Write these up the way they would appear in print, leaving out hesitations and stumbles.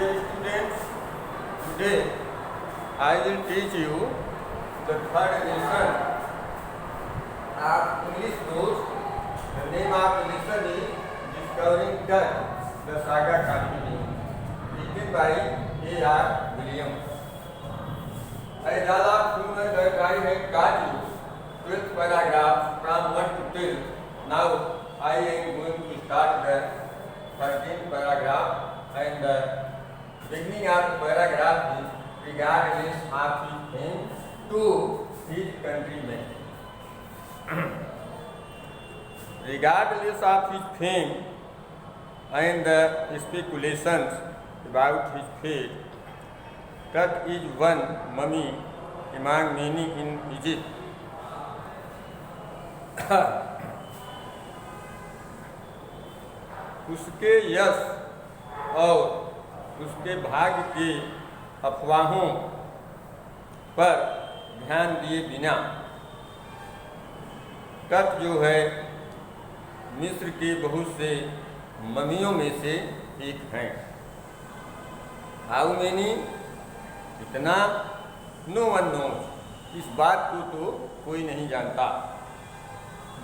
Dear students, today I will teach you the third lesson of English course. The name of the lesson is Discovering Dutch, the Saga Continues, written by A.R. Williams. As all of you know that I had taught you 12th paragraph from 1 to 10. Now I am going to start the 13th paragraph, and the beginning of the paragraph is regardless of his fame to his countrymen. Regardless of his fame and the speculations about his fate, Tut is one mummy among many in Egypt. उसके यश और उसके भाग्य की अफवाहों पर ध्यान दिए बिना तट जो है मिस्र के बहुत से ममियों में से एक हैं। हाउ मेनी, इतना, नो वन नोज, इस बात को तो कोई नहीं जानता।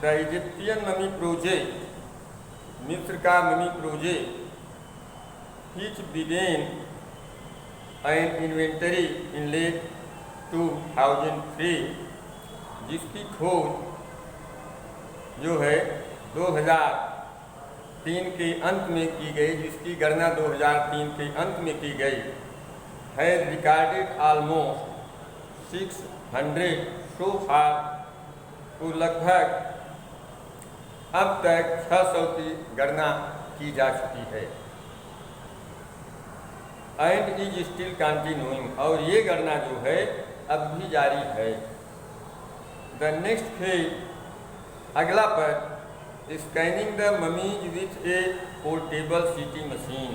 द इजिप्टियन ममी प्रोजेक्ट, मिस्र का mummy project, which began an inventory in late 2003, जिसकी खोज जो है 2003 के अंत में की गई, जिसकी गणना 2003 के अंत में की गई, है रिकॉर्डेड ऑलमोस्ट 600 सो फार, तो लगभग अब तक 600 की गणना की जा चुकी है। एंड इज स्टिल कंटिन्यूइंग, और ये गणना जो है अब भी जारी है। द नेक्स्ट फेज, अगला पद, scanning the mummies with a portable CT machine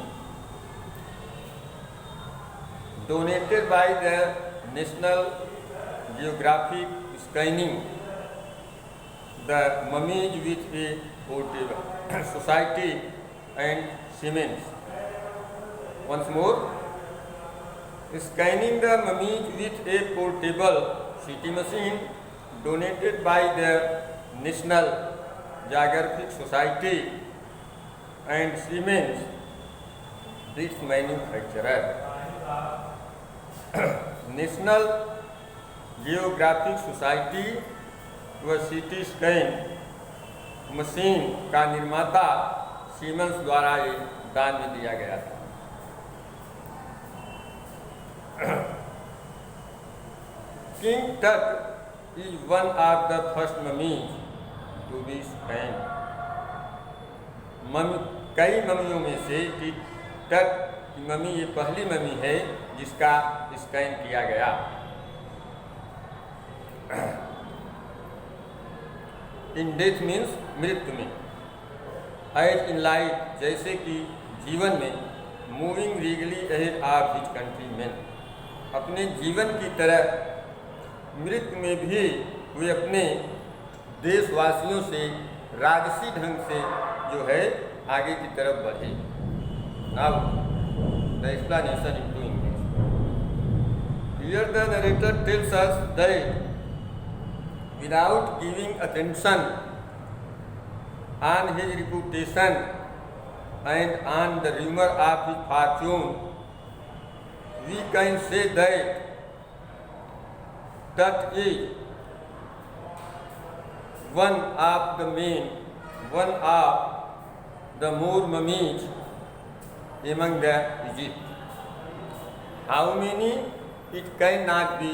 donated by the National Geographic scanning the mummies with a portable society and Siemens. Once more, scanning the mummies with a portable CT machine donated by the National Geographic Society and Siemens, its manufacturer. National Geographic Society व CT scan machine का निर्माता siemens द्वारा ये दान में दिया गया था। King Tut is one of the first mummy to be scan. कई ममियों में से टट की ममी ये पहली ममी है जिसका स्कैन किया गया। इन डेथ मीन्स मृत्यु में, एज इन लाइफ, जैसे कि जीवन में, moving regally ahead of his countrymen, अपने जीवन की तरह मृत्यु में भी वे अपने देशवासियों से राजसी ढंग से जो है आगे की तरफ बढ़े। Now the explanation into English. Here the narrator tells us that without giving attention on his reputation and on the rumor of his fortune, we can say that is one of the more mummies among the Egypt. How many? It cannot be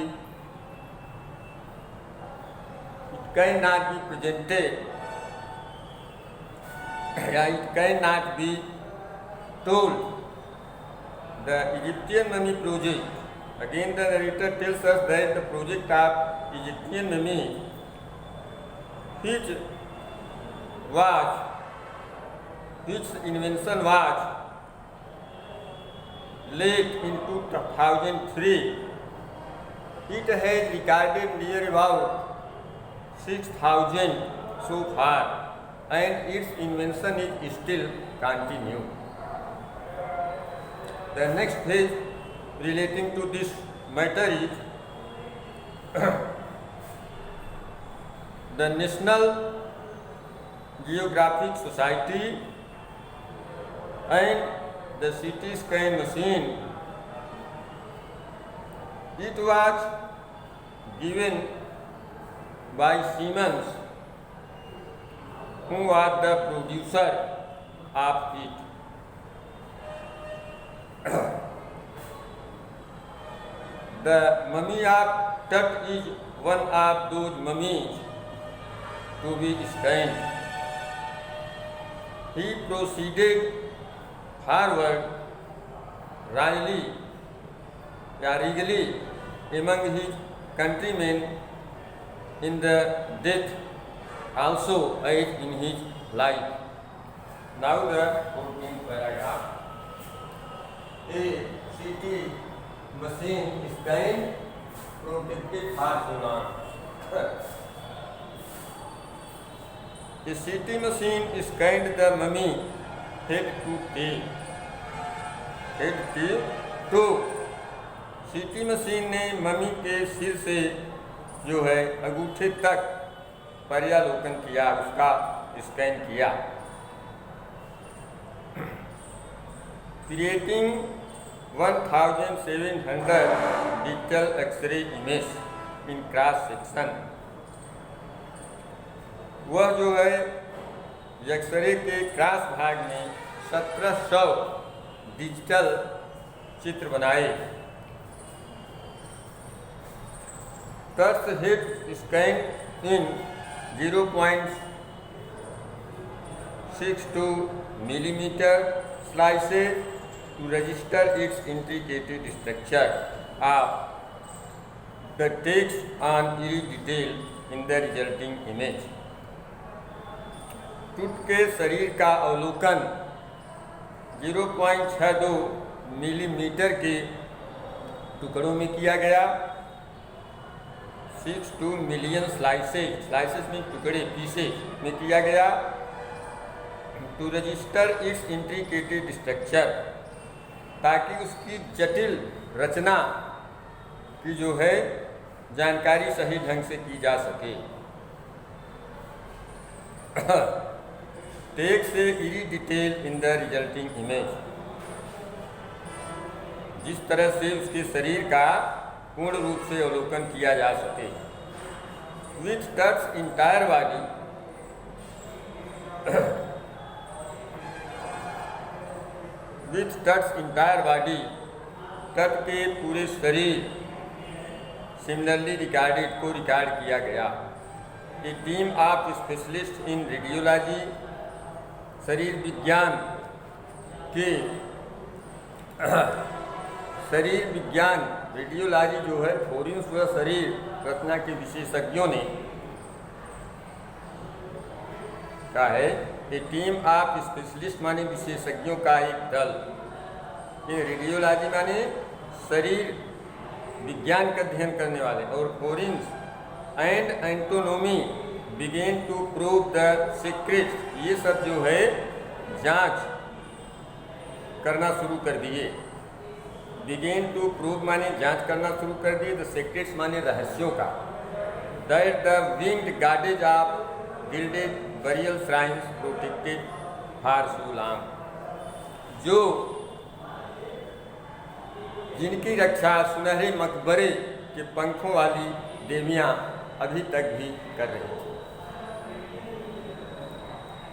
presented, it cannot be told. The Egyptian mummy project, again the narrator tells us that the project of Egyptian mummy, which invention was late in 2003, it has recorded near about 6,000 so far, and its invention is still continued. The next phase relating to this matter is the National Geographic Society and the CT scan machine. It was given by Siemens, who was the producer of it. The mummy of Tut is one of those mummies to be scanned. He proceeded forward regally among his countrymen in the death also as in his life. Now the 14th paragraph. A CT machine scanned protected for so long. A CT machine scanned the mummy head to toe. CT machine ने mummy के सिर से जो है अंगूठे तक पर्यालोकन किया, उसका स्कैन किया, creating 1700 digital X-ray image in cross section. वह जो है एक्सरे के क्रॉस भाग में 1700 डिजिटल चित्र बनाए। Tuts head scanned in 0.62 millimeter slices to register its intricate structure of the text on every detail in the resulting image. टूट के शरीर का अवलोकन 0.62 मिलीमीटर के टुकड़ों में किया गया। 62 मिलियन स्लाइसेस में टुकड़े पीसेस में किया गया। To register its intricated structure, ताकि उसकी जटिल रचना की जो है जानकारी सही ढंग से की जा सके। टेक से eri detail in the resulting image, जिस तरह से उसके शरीर का पूर्ण रूप से अवलोकन किया जा सके। विच touch entire body which touch entire body, तट के पूरे शरीर सिमिलरली रिकॉर्डेड को रिकॉर्ड किया गया। A team of specialist in radiology, शरीर विज्ञान के शरीर विज्ञान रेडियोलॉजी जो है फोरेंस व शरीर रचना के विशेषज्ञों ने कहा है। ए टीम ऑफ स्पेशलिस्ट माने विशेषज्ञों का एक दल। ये रेडियोलॉजी माने शरीर विज्ञान का अध्ययन करने वाले, और forensics and anatomy began to prove the secret, ये सब जो है जांच करना शुरू कर दिए। बिगेन टू प्रूव माने जांच करना शुरू कर दिए, द सीक्रेट्स माने रहस्यों का। That the winged guardians of gilded burial shrines protected for so long, जो जिनकी रक्षा सुनहरे मकबरे के पंखों वाली देवियाँ अभी तक भी कर रही हैं।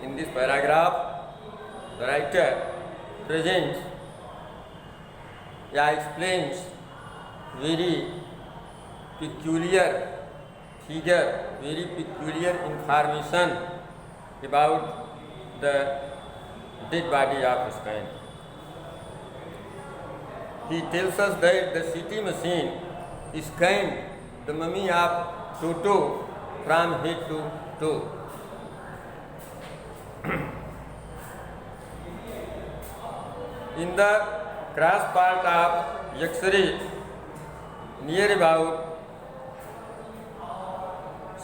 In this paragraph the writer presents या explains very peculiar figure, very peculiar information about the dead body of Spain. He tells us that the CT machine scanned the mummy of Toto from head to toe. In the cross part of X-ray, near about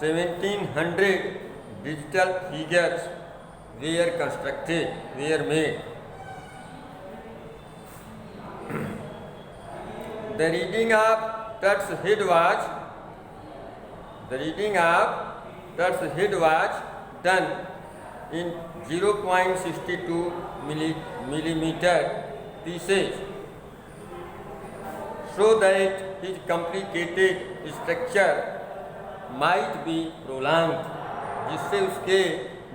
1700 digital figures were constructed, were made. The reading of Tut's head was done in 0.62 millimeter pieces, so that his complicated structure might be prolonged, जिससे उसके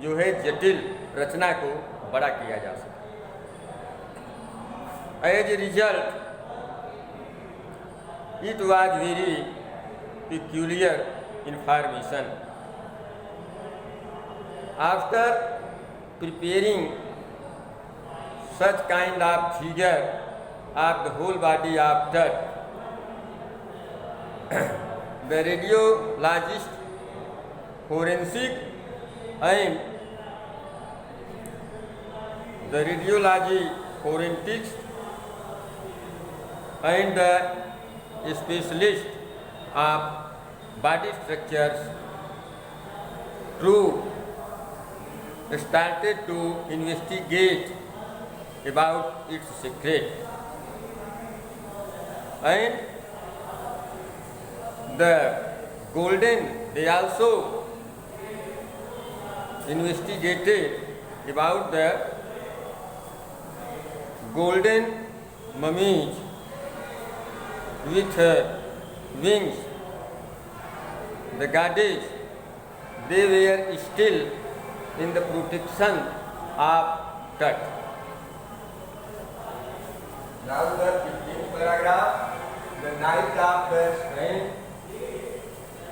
जो है जटिल रचना को बड़ा किया जा सके। As a result, it was very peculiar information. After preparing such kind of figure of the whole body of Tut, the radiologist, forensic and the radiology, forensics and the specialist of body structures started to investigate about its secret, and they also investigated about the golden mummies with wings. The goddess, they were still in the protection of Tut. Now the 15th paragraph, the night of the strange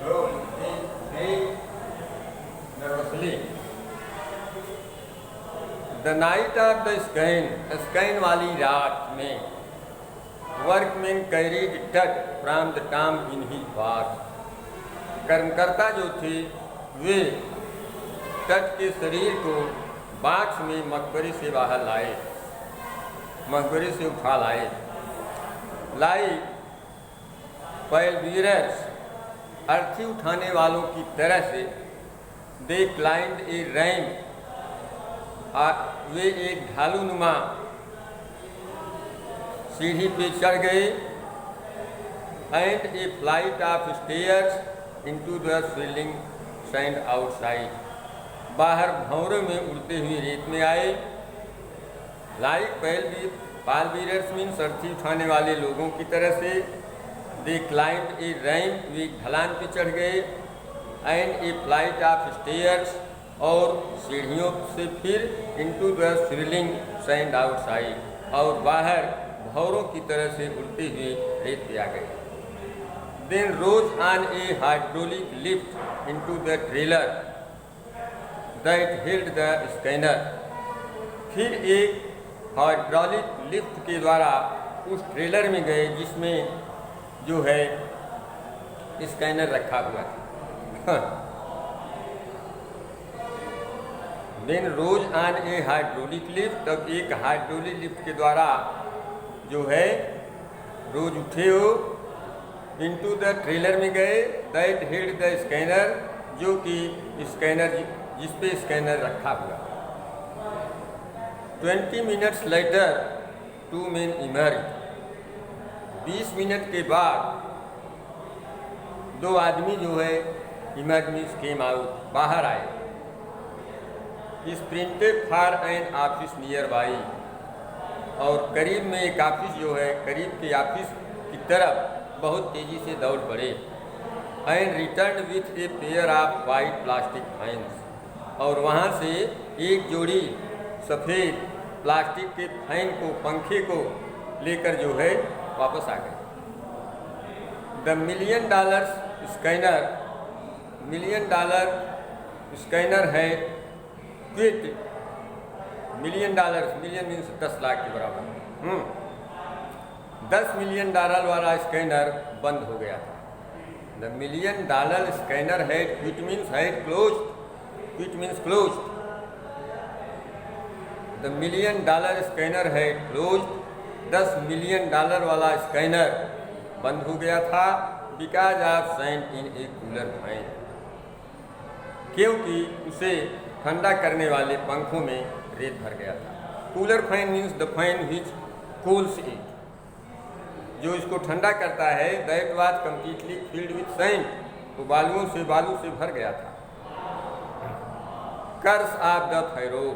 rose is nervously. The night of the skein वाली रात में workmen carried Tut from the tomb in his bark. कर्मकर्ता जो थे वे तट के शरीर को box में मकबरे से बाहर लाए, मकबरे से उठा लाए। लाइक पैल बीरर्स, अर्थी उठाने वालों की तरह से, दे क्लाइंड ए रैम, वे एक ढालू नुमा सीढ़ी पे चढ़ गए। And a flight of stairs into the swirling sand outside, बाहर भंवरों में उड़ते हुए रेत में आए। लाइक पाल बीरर्स मीन्स अर्थी उठाने वाले लोगों की तरह से, दे क्लाइंड ए रैम, वे ढलान पे चढ़ गए। And a flight of stairs, और सीढ़ियों से फिर into the swirling sand outside, और बाहर भंवरों की तरह से उड़ते हुए रेत पे आ गए। Then rose on a hydraulic lift into the trailer that held the scanner, फिर एक हाइड्रोलिक लिफ्ट के द्वारा उस ट्रेलर में गए जिसमें जो है स्कैनर रखा हुआ था। Then rose on a hydraulic lift, तब एक हाइड्रोलिक लिफ्ट के द्वारा जो है रोज उठे हो, इनटू द ट्रेलर में गए, दैट हेल्ड द स्कैनर, जो कि स्कैनर जिस पे स्कैनर रखा हुआ। 20 minutes later two men emerge, 20 minute के बाद दो आदमी जो है इमर्ज मीन्स केम आउट, बाहर आए। इस printed for an office near by, और करीब में एक ऑफिस जो है, करीब के ऑफिस की तरफ बहुत तेजी से दौड़ पड़े। And return with a pair of white plastic fins, और वहाँ से एक जोड़ी सफ़ेद प्लास्टिक के फैन को, पंखे को लेकर जो है वापस आ गए। The $1 million scanner, $1 million scanner है quite, $1 million, million means 10 lakh के बराबर, $10 मिलियन वाला स्कैनर बंद हो गया था। द $1 मिलियन स्कैनर है क्विट मीन्स है closed, quit means closed. The $1 million scanner है क्लोज्ड, $10 मिलियन वाला स्कैनर बंद हो गया था। Because of sand in a cooler fan, क्योंकि उसे ठंडा करने वाले पंखों में रेत भर गया था। Cooler fan means the fan which cools it. जो इसको ठंडा करता है, that was completely filled with sand, वो बालू से भर गया था। Curse of the pharaoh,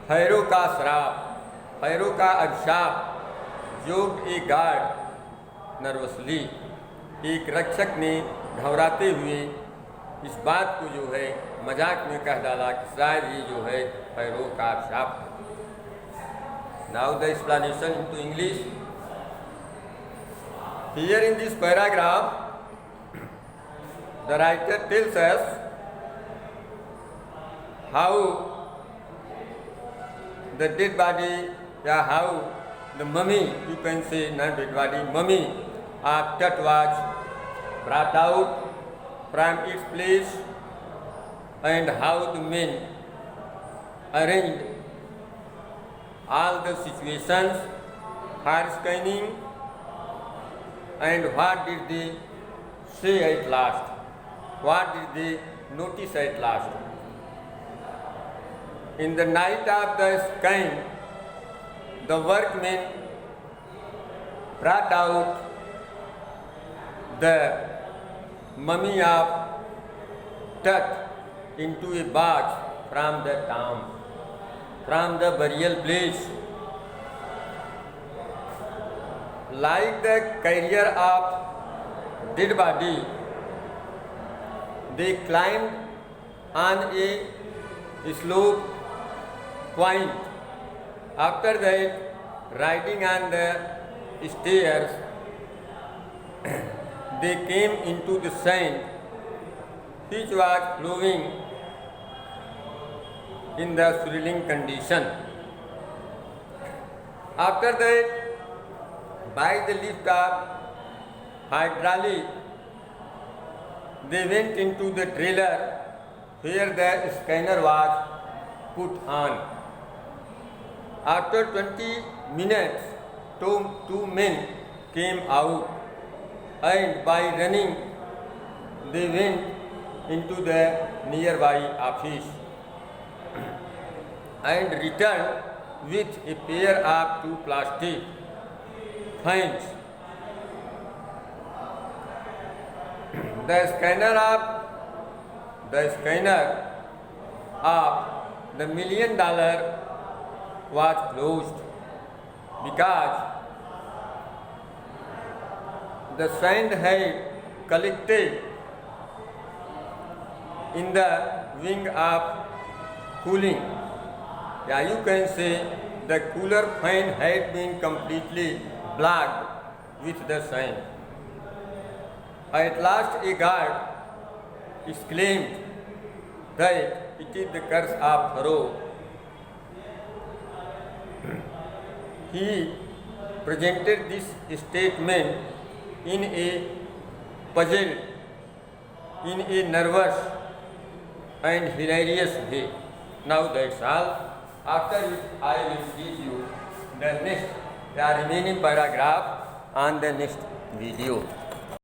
pharaoh का श्राप, फैरो का अभिशाप। जो ए गार्ड नर्वसली, एक रक्षक ने घबराते हुए इस बात को जो है मजाक में कह डाला कि शायद ये जो है फैरो का अभिशाप है। Now the explanation into English. Here in this paragraph the writer tells us how the dead body, how the mummy, you can say not dead body, mummy of Tut was brought out from its place, and how the men arranged all the situations for scanning, and what did they say at last, what did they notice at last. In the night of the scan, the workmen brought out the mummy of Tut into a box from the tomb, from the burial place. Like the carrier of dead body, they climbed on a slope point. After that, riding on the stairs, they came into the sand, which was flowing in the swirling condition. After that, by the lift of hydraulic, they went into the trailer where the scanner was put on. After 20 minutes, two men came out, and by running, they went into the nearby office and returned with a pair of two plastic fans. The scanner of the $1 million was closed because the sand had collected in the wing of cooling. Yeah, you can say the cooler fan had been completely blocked with the sand. At last a guard exclaimed that it is the curse of Pharaoh. He presented this statement in a puzzled, in a nervous and hilarious way. Now that's all. After which I will teach you the remaining paragraph on the next video.